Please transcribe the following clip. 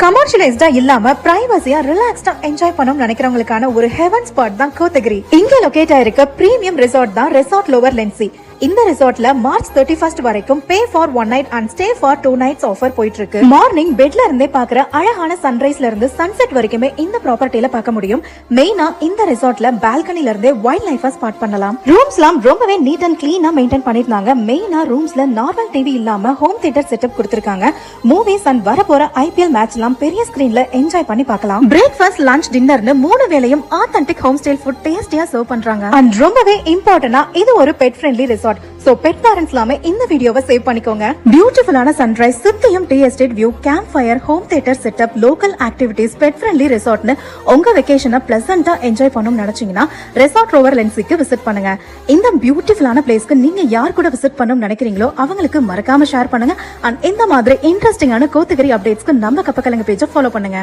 கமர்ஷியலைஸ்டா இல்லாம பிரைவசியா ரிலாக்ஸ்டா என்ஜாய் பண்ணணும்னு நினைக்கிறவங்களுக்கான ஒரு ஹெவன் ஸ்பாட் தான் கோத்தகிரி. இங்க லொகேட் ஆயிருக்க பிரீமியம் ரிசார்ட் தான் ரெசார்ட் லோவர் லென்சி. இந்த ரிசார்ட்ல மார்ச் 31 வரைக்கும் pay for 1 night and stay for 2 nights offer போயிட்டு இருக்கு. மார்னிங் பெட்ல இருந்தே பாக்குற அழகான சன்ரைஸ்ல இருந்து சன்செட் வரைக்குமே இந்த ப்ராப்பர்ட்டில பார்க்க முடியும். மெயினா இந்த ரிசார்ட்ல பால்கனில இருந்தே வைல்ட் லைஃபா ஸ்பாட் பண்ணலாம். ரூம்ஸ்லாம் ரொம்பவே நீட் அண்ட் கிளீனா மெயின்டைன் பண்ணிருந்தாங்க. மெயினா ரூம்ஸ்ல நார்மல் டிவி இல்லாம ஹோம் தியேட்டர் செட்டப் கொடுத்திருக்காங்க. மூவிஸ் அண்ட் வரப்போற ஐபிஎல் மேட்ச் எல்லாம் பெரிய ஸ்கிரீன்ல என்ஜாய் பண்ணி பார்க்கலாம். பிரேக்ஃபாஸ்ட், லஞ்ச், டின்னர்னு 3 வேளையும் ஆத்தென்டிக் ஹோம் ஸ்டைல் ஃபுட் டேஸ்டியா சர்வ் பண்றாங்க. அண்ட் ரொம்பவே இம்பார்ட்டன்டா இது ஒரு pet friendly resort. So pet parents எல்லாமே இந்த வீடியோவை சேவ் பண்ணிக்கோங்க. பியூட்டிஃபுல்லான சன்ரைஸ், சுத்தியும் tea estate view, camp fire, home theatre setup, local activities, pet friendly ரிசார்ட்னு உங்க வெகேஷனை பிளசண்டா என்ஜாய் பண்ணணும்னு நினைச்சீங்கன்னா ரெசார்ட் லோவர் லென்சிக்கு விசிட் பண்ணுங்க. இந்த பியூட்டிஃபுல்லான பிளேஸ்க்கு நீங்க யார் கூட விசிட் பண்ணணும்னு நினைக்கிறீங்களோ அவங்களுக்கு மறக்காம ஷேர் பண்ணுங்க. அண்ட் இந்த மாதிரி இன்ட்ரெஸ்டிங்கான கோத்தகிரி அப்டேட்ஸ்க்கு நம்ம கப்பக்கலங்க பேஜை ஃபாலோ பண்ணுங்க.